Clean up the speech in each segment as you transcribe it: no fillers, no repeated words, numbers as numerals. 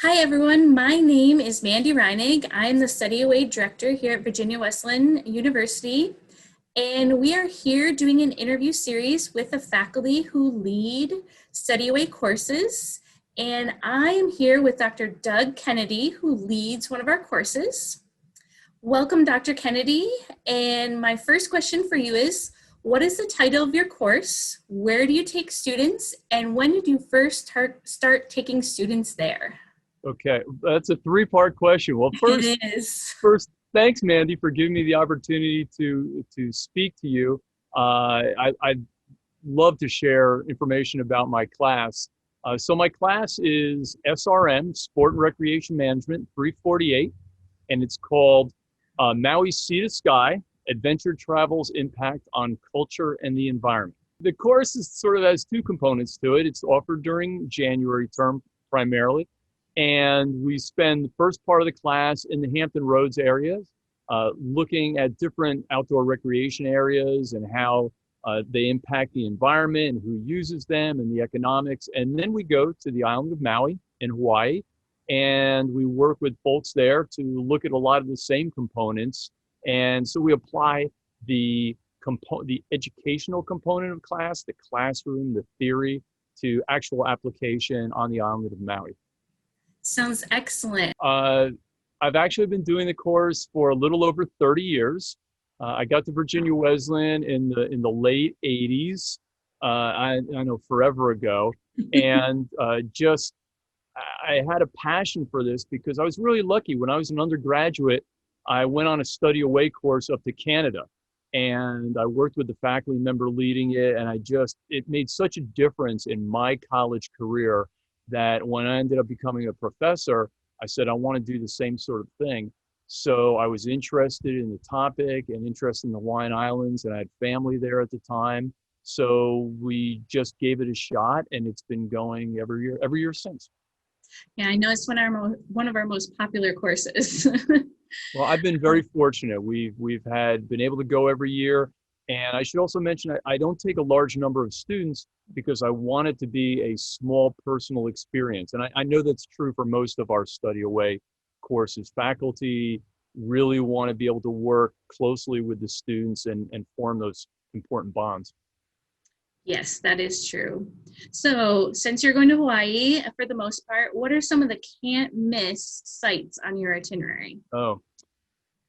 Hi everyone, my name is Mandy Reinig. I'm the Study Away Director here at Virginia Wesleyan University, and we are here doing an interview series with the faculty who lead Study Away courses. And I am here with Dr. Doug Kennedy, who leads one of our courses. Welcome, Dr. Kennedy. And my first question for you is, what is the title of your course? Where do you take students? And when did you first start taking students there? Okay, that's a three-part question. Well, It is. thanks, Mandy, for giving me the opportunity to speak to you. I'd love to share information about my class. So my class is SRM, Sport and Recreation Management 348, and it's called Maui Sea to Sky, Adventure Travel's Impact on Culture and the Environment. The course is sort of has two components to it. It's offered during January term primarily. And we spend the first part of the class in the Hampton Roads areas, looking at different outdoor recreation areas and how they impact the environment and who uses them and the economics. And then we go to the island of Maui in Hawaii, and we work with folks there to look at a lot of the same components. And so we apply the educational component of class, the classroom, the theory, to actual application on the island of Maui. Sounds excellent. I've actually been doing the course for a little over 30 years. I got to Virginia Wesleyan in the late 80s. I know forever ago, and I had a passion for this because I was really lucky. When I was an undergraduate, I went on a study away course up to Canada, and I worked with the faculty member leading it, and it made such a difference in my college career that when I ended up becoming a professor, I said, I want to do the same sort of thing. So I was interested in the topic and interested in the Hawaiian Islands, and I had family there at the time. So we just gave it a shot, and it's been going every year since. Yeah, I know it's one of our most popular courses. Well, I've been very fortunate. We've been able to go every year. And I should also mention, I don't take a large number of students because I want it to be a small personal experience. And I know that's true for most of our study away courses. Faculty really want to be able to work closely with the students and form those important bonds. Yes, that is true. So since you're going to Hawaii for the most part, what are some of the can't miss sites on your itinerary? Oh,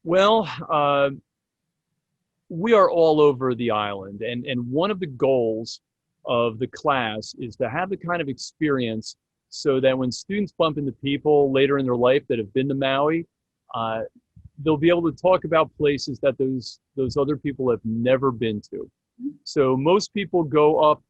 well, we are all over the island, and one of the goals of the class is to have the kind of experience so that when students bump into people later in their life that have been to Maui, they'll be able to talk about places that those other people have never been to. So most people go up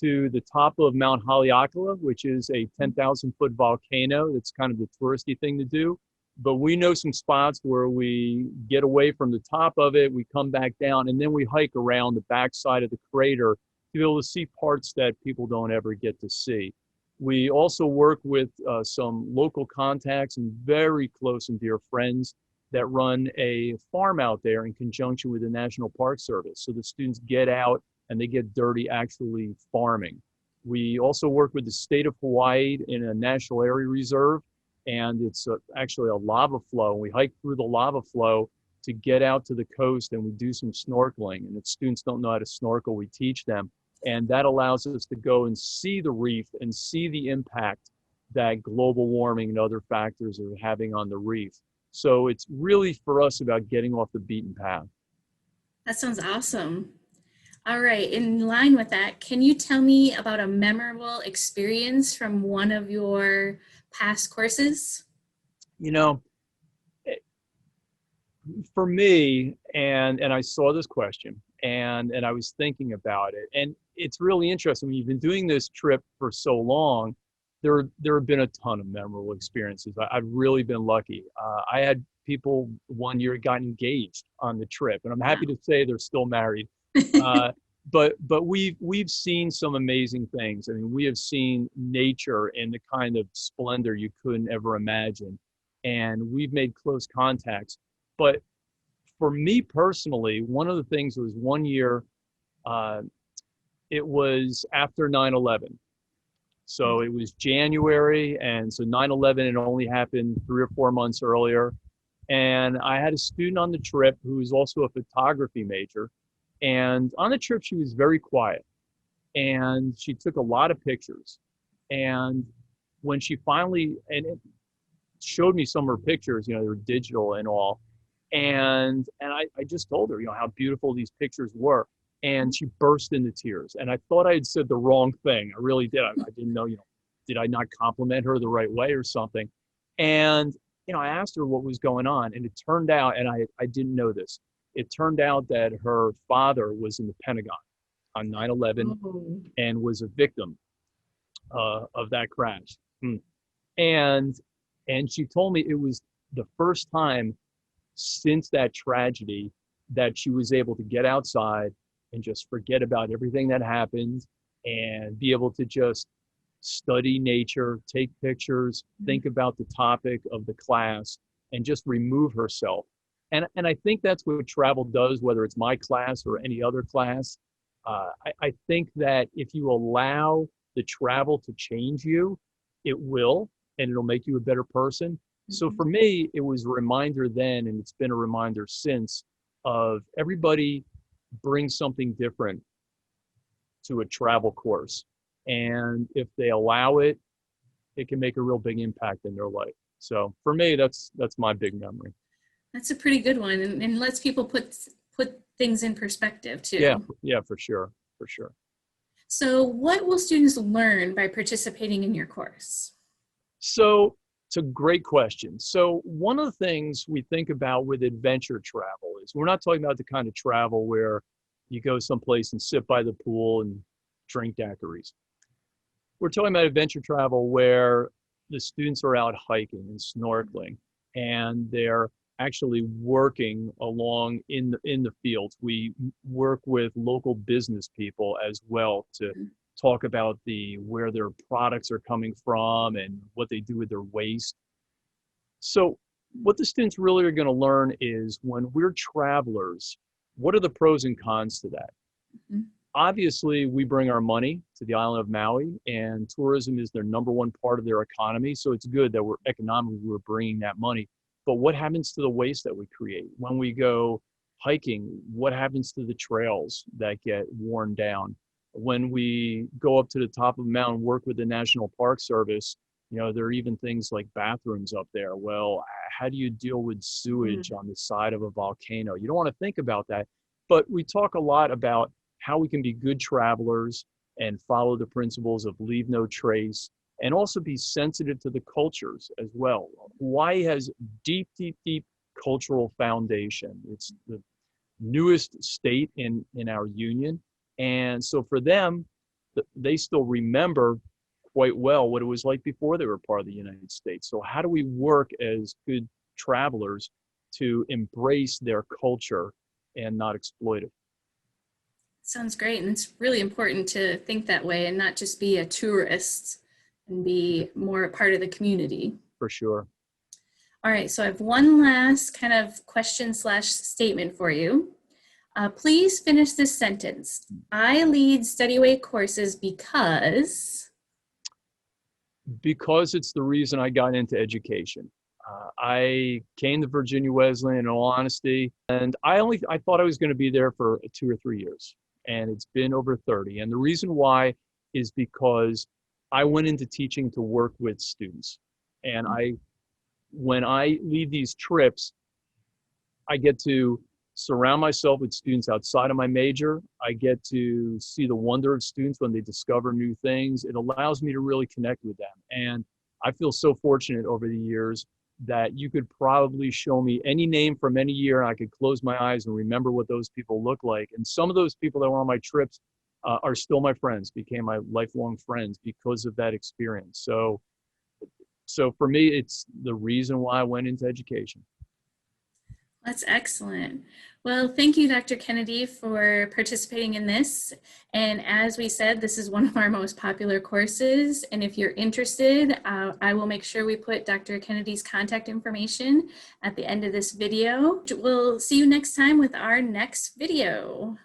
to the top of Mount Haleakala, which is a 10,000-foot volcano. That's kind of the touristy thing to do. But we know some spots where we get away from the top of it, we come back down, and then we hike around the backside of the crater to be able to see parts that people don't ever get to see. We also work with some local contacts and very close and dear friends that run a farm out there in conjunction with the National Park Service. So the students get out and they get dirty actually farming. We also work with the state of Hawaii in a national area reserve, and it's actually a lava flow. We hike through the lava flow to get out to the coast, and we do some snorkeling. And if students don't know how to snorkel, we teach them. And that allows us to go and see the reef and see the impact that global warming and other factors are having on the reef. So it's really for us about getting off the beaten path. That sounds awesome. All right, in line with that, can you tell me about a memorable experience from one of your past courses? You know, for me, and I saw this question and I was thinking about it, and it's really interesting. When you've been doing this trip for so long, there have been a ton of memorable experiences. I've really been lucky. I had people one year got engaged on the trip, and I'm happy to say they're still married. But we've seen some amazing things. I mean, we have seen nature in the kind of splendor you couldn't ever imagine, and we've made close contacts. But for me personally, one of the things was one year, it was after 9/11. So it was January, and so 9/11 had only happened 3 or 4 months earlier. And I had a student on the trip who was also a photography major. And on the trip, she was very quiet and she took a lot of pictures. And when she finally and it showed me some of her pictures, they were digital and all. And I just told her, how beautiful these pictures were. And she burst into tears. And I thought I had said the wrong thing. I really did. I didn't know, did I not compliment her the right way or something? And, I asked her what was going on. And it turned out, and I didn't know this, it turned out that her father was in the Pentagon on 9/11 Oh. and was a victim of that crash. And she told me it was the first time since that tragedy that she was able to get outside and just forget about everything that happened and be able to just study nature, take pictures, think about the topic of the class, and just remove herself. And I think that's what travel does, whether it's my class or any other class. I think that if you allow the travel to change you, it will, and it'll make you a better person. So for me, it was a reminder then, and it's been a reminder since, of everybody brings something different to a travel course. And if they allow it, it can make a real big impact in their life. So for me, that's my big memory. That's a pretty good one, and lets people put things in perspective too. Yeah, for sure. So what will students learn by participating in your course? So it's a great question. So one of the things we think about with adventure travel is we're not talking about the kind of travel where you go someplace and sit by the pool and drink daiquiris. We're talking about adventure travel where the students are out hiking and snorkeling, and they're actually working along in the fields. We work with local business people as well to talk about where their products are coming from and what they do with their waste. So what the students really are going to learn is, when we're travelers, what are the pros and cons to that? Obviously, we bring our money to the island of Maui, and tourism is their number one part of their economy. So it's good that we're bringing that money. But what happens to the waste that we create? When we go hiking, what happens to the trails that get worn down? When we go up to the top of the mountain, work with the National Park Service, there are even things like bathrooms up there. Well, how do you deal with sewage on the side of a volcano? You don't want to think about that. But we talk a lot about how we can be good travelers and follow the principles of leave no trace, and also be sensitive to the cultures as well. Hawaii has deep cultural foundation. It's the newest state in our union. And so for them, they still remember quite well what it was like before they were part of the United States. So how do we work as good travelers to embrace their culture and not exploit it? Sounds great. And it's really important to think that way and not just be a tourist and be more a part of the community. For sure. All right, so I have one last kind of question/statement for you. Please finish this sentence. I lead study away courses because it's the reason I got into education. I came to Virginia Wesleyan, in all honesty, and I thought I was going to be there for 2 or 3 years, and it's been over 30. And the reason why is because I went into teaching to work with students. And when I lead these trips, I get to surround myself with students outside of my major. I get to see the wonder of students when they discover new things. It allows me to really connect with them. And I feel so fortunate over the years that you could probably show me any name from any year, and I could close my eyes and remember what those people look like. And some of those people that were on my trips are still my friends, became my lifelong friends because of that experience. So for me, it's the reason why I went into education. That's excellent. Well, thank you, Dr. Kennedy, for participating in this. And as we said, this is one of our most popular courses. And if you're interested, I will make sure we put Dr. Kennedy's contact information at the end of this video. We'll see you next time with our next video.